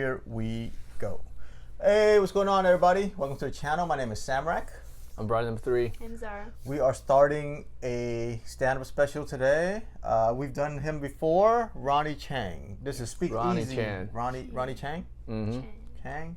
here we go. Hey, what's going on, everybody? Welcome to the channel. My name is Samrak. I'm Brian number 3. I'm Zara. We are starting a stand-up special today. We've done him before, Ronny Chieng. This is Speak Ronny Easy. Chieng. Ronny Chieng? Mm-hmm. Chieng.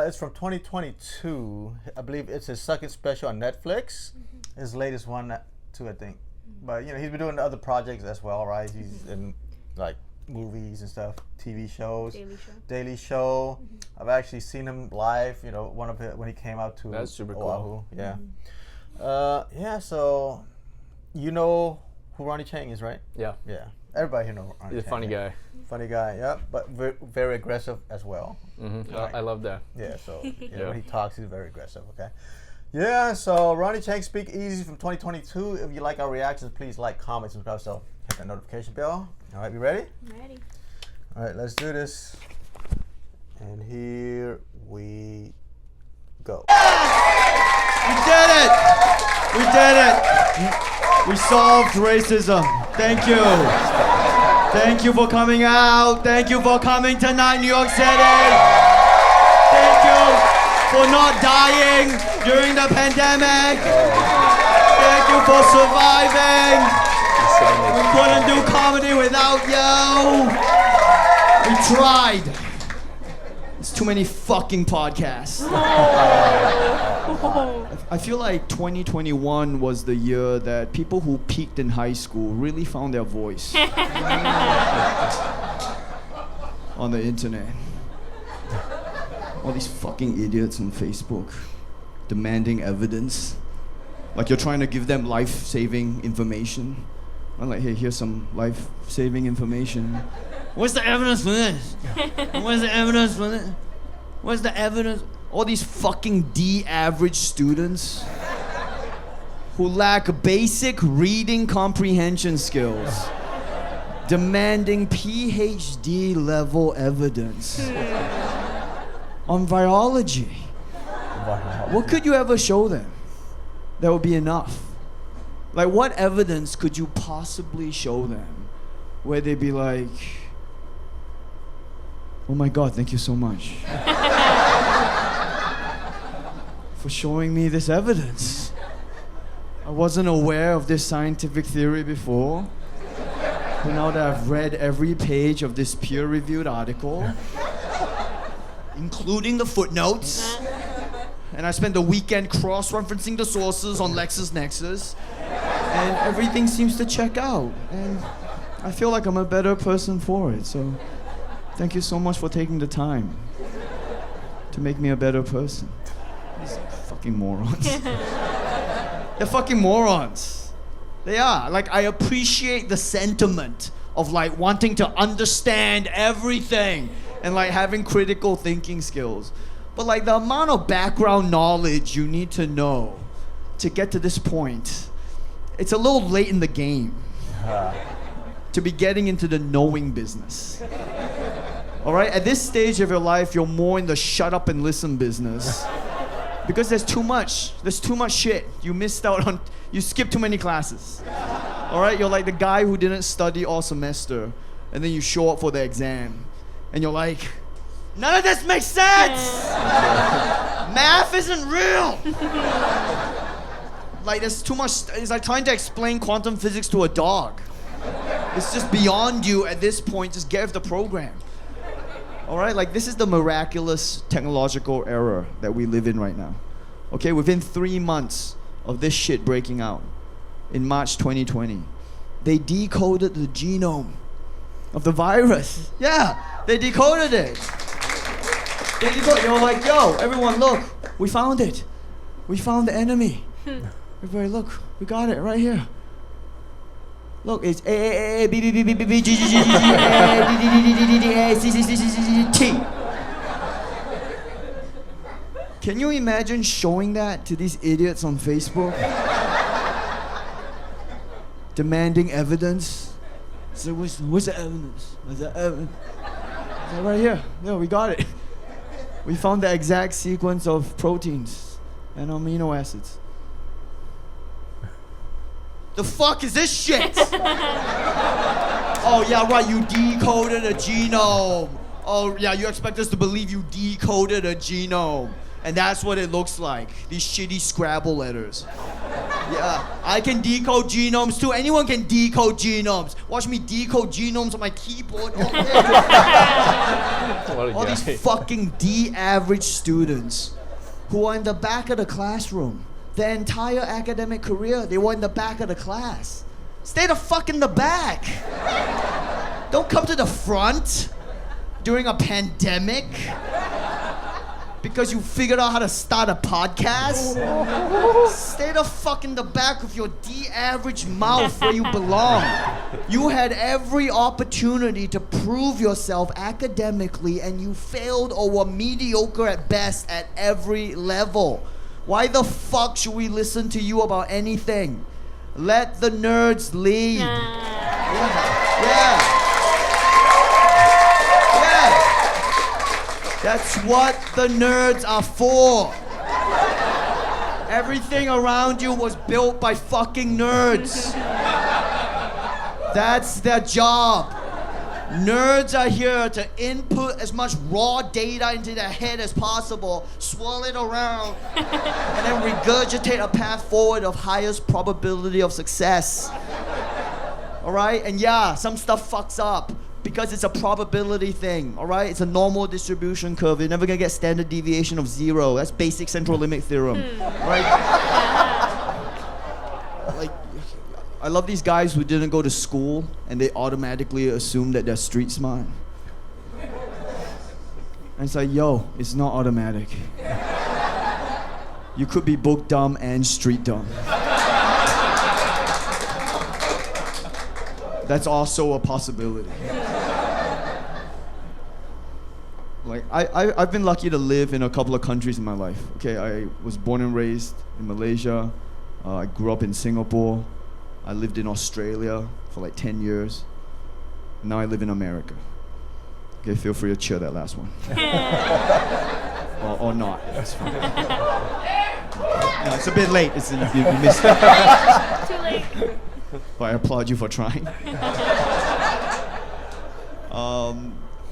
It's from 2022. I believe it's his second special on Netflix. Mm-hmm. His latest one too, I think. Mm-hmm. But you know, he's been doing other projects as well, right? He's in like movies and stuff, TV shows, Daily Show. Mm-hmm. I've actually seen him live. You know, one of it when he came out to That's super Oahu. cool. Yeah. Mm-hmm. So you know who Ronny Chieng is, right? Yeah. Yeah. Everybody here knows Ronny He's a Chieng, funny guy. Funny guy, yeah, but very aggressive as well. Mm-hmm. Right. I love that. Yeah, so when he talks, he's very aggressive, okay? Yeah, so Ronny Chieng, Speak Easy from 2022. If you like our reactions, please like, comment, subscribe, so hit that notification bell. All right, we ready? I'm ready. All right, let's do this. And here we go. We did it! We did it! We solved racism. Thank you. Thank you for coming out. Thank you for coming tonight, New York City. Thank you for not dying during the pandemic. Thank you for surviving. We couldn't do comedy without you. We tried. It's too many fucking podcasts. I feel like 2021 was the year that people who peaked in high school really found their voice on the internet. All these fucking idiots on Facebook demanding evidence. Like you're trying to give them life-saving information. I'm like, hey, here's some life-saving information. What's the evidence for this? Where's the evidence for this? Where's the evidence? All these fucking D-average students who lack basic reading comprehension skills, demanding PhD level evidence on biology. What could you ever show them that would be enough? Like, what evidence could you possibly show them where they'd be like, oh my God, thank you so much for showing me this evidence. I wasn't aware of this scientific theory before. But now that I've read every page of this peer-reviewed article, including the footnotes, and I spent the weekend cross-referencing the sources on LexisNexis, and everything seems to check out. And I feel like I'm a better person for it, so thank you so much for taking the time to make me a better person. These fucking morons. They're fucking morons. They are. Like, I appreciate the sentiment of like wanting to understand everything and like having critical thinking skills. But like the amount of background knowledge you need to know to get to this point, it's a little late in the game to be getting into the knowing business. All right, at this stage of your life, you're more in the shut up and listen business because there's too much shit. You missed out on, you skipped too many classes. All right, you're like the guy who didn't study all semester and then you show up for the exam and you're like, none of this makes sense. Math isn't real. Like there's too much, it's like trying to explain quantum physics to a dog. It's just beyond you at this point, just get with the program. All right, like this is the miraculous technological era that we live in right now. Okay, within 3 months of this shit breaking out, in March 2020, they decoded the genome of the virus. Yeah, they decoded it. They were like, yo, everyone look, we found it. We found the enemy. Everybody look, we got it right here. Look, it's A A A B B B B B B G G G G A D D D D D D A C C C C C T. Can you imagine showing that to these idiots on Facebook? Demanding evidence. So what's the evidence? What's the evidence? It's right here. Yeah, we got it. We found the exact sequence of proteins and amino acids. The fuck is this shit? Oh yeah, right, you decoded a genome. Oh, yeah, you expect us to believe you decoded a genome. And that's what it looks like. These shitty Scrabble letters. Yeah, I can decode genomes too. Anyone can decode genomes. Watch me decode genomes on my keyboard. All these fucking D-average students who are in the back of the classroom. Their entire academic career, they were in the back of the class. Stay the fuck in the back. Don't come to the front during a pandemic because you figured out how to start a podcast. Stay the fuck in the back of your D-average mouth where you belong. You had every opportunity to prove yourself academically and you failed or were mediocre at best at every level. Why the fuck should we listen to you about anything? Let the nerds lead. Yeah. That's what the nerds are for. Everything around you was built by fucking nerds. That's their job. Nerds are here to input as much raw data into their head as possible, swirl it around, and then regurgitate a path forward of highest probability of success. All right? And yeah, some stuff fucks up because it's a probability thing, all right? It's a normal distribution curve. You're never gonna get standard deviation of 0. That's basic central limit theorem, right? Like, I love these guys who didn't go to school and they automatically assume that they're street smart. And it's like, yo, it's not automatic. You could be book dumb and street dumb. That's also a possibility. Like, I've been lucky to live in a couple of countries in my life. Okay, I was born and raised in Malaysia. I grew up in Singapore. I lived in Australia for like 10 years. Now I live in America. Okay, feel free to cheer that last one. or not, that's fine. No, it's a bit late, you missed it. Too late. But I applaud you for trying.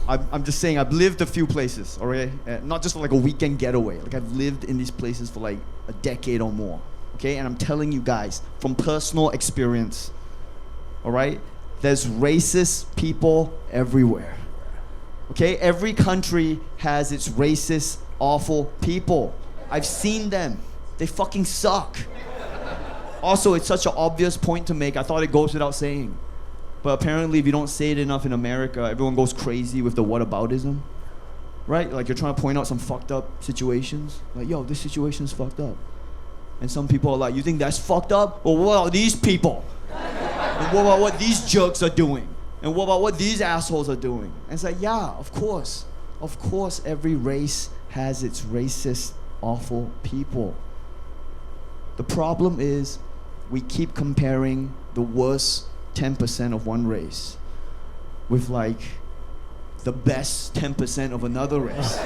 I'm just saying, I've lived a few places, alright? Not just for like a weekend getaway. Like, I've lived in these places for like a decade or more. Okay, and I'm telling you guys from personal experience, all right, there's racist people everywhere. Okay, every country has its racist, awful people. I've seen them. They fucking suck. Also, it's such an obvious point to make. I thought it goes without saying. But apparently, if you don't say it enough in America, everyone goes crazy with the whataboutism. Right? Like, you're trying to point out some fucked up situations. Like, yo, this situation's fucked up. And some people are like, you think that's fucked up? Well, what about these people? And what about what these jerks are doing? And what about what these assholes are doing? And it's like, yeah, of course. Of course, every race has its racist, awful people. The problem is we keep comparing the worst 10% of one race with like the best 10% of another race.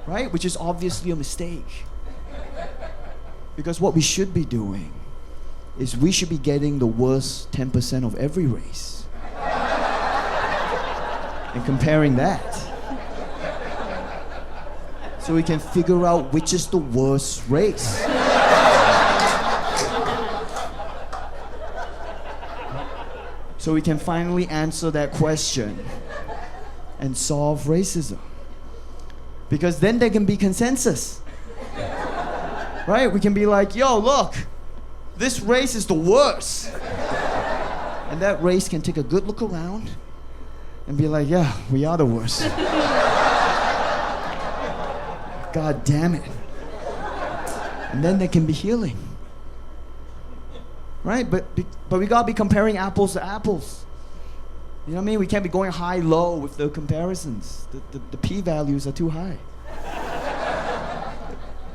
Right? Which is obviously a mistake. Because what we should be doing is we should be getting the worst 10% of every race and comparing that. So we can figure out which is the worst race. So we can finally answer that question and solve racism. Because then there can be consensus. Right? We can be like, yo, look, this race is the worst. And that race can take a good look around and be like, yeah, we are the worst. God damn it. And then there can be healing. Right? But we gotta be comparing apples to apples. You know what I mean? We can't be going high-low with the comparisons. The p-values are too high.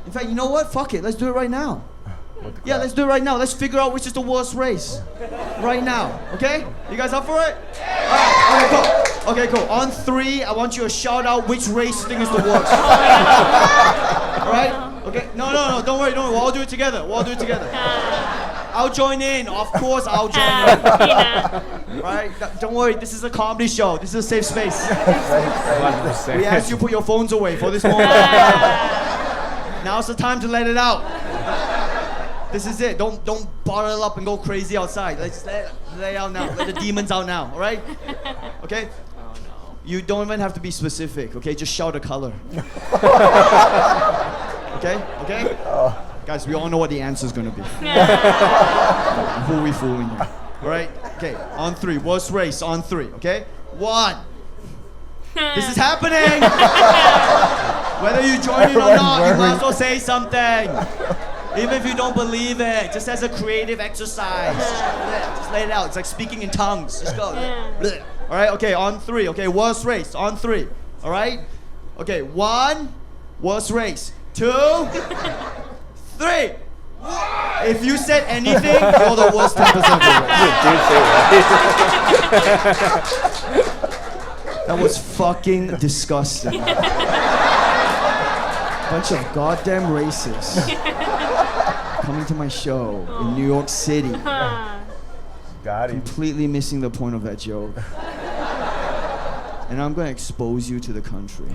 In fact, you know what? Fuck it. Let's do it right now. Yeah, let's do it right now. Let's figure out which is the worst race. Right now. Okay? You guys up for it? Alright, okay, cool. Okay, cool. On 3, I want you to shout out which race you think is the worst. Alright? Okay? No, don't worry. We'll all do it together. I'll join in. Of course, I'll join in. Right? Don't worry. This is a comedy show. This is a safe space. 100%. We ask you put your phones away for this moment. Now's the time to let it out. This is it. Don't bottle up and go crazy outside. Let's let it out now. Let the demons out now. All right? Okay? Oh no. You don't even have to be specific. Okay? Just shout a color. Okay? Okay? Guys, we all know what the answer is gonna be. Who are we fooling here? All right? Okay. On 3. Worst race. On 3. Okay? 1. This is happening. Whether you join in or not, you might as well say something. Even if you don't believe it, just as a creative exercise. Just lay it out. It's like speaking in tongues. Just go. All right? Okay. On 3. Okay. Worst race. On 3. All right? Okay. 1. Worst race. 2. 3. If you said anything, you're the worst 10% of the race. That was fucking disgusting. Bunch of goddamn racists coming to my show in New York City, Got him. completely missing the point of that joke. And I'm gonna expose you to the country.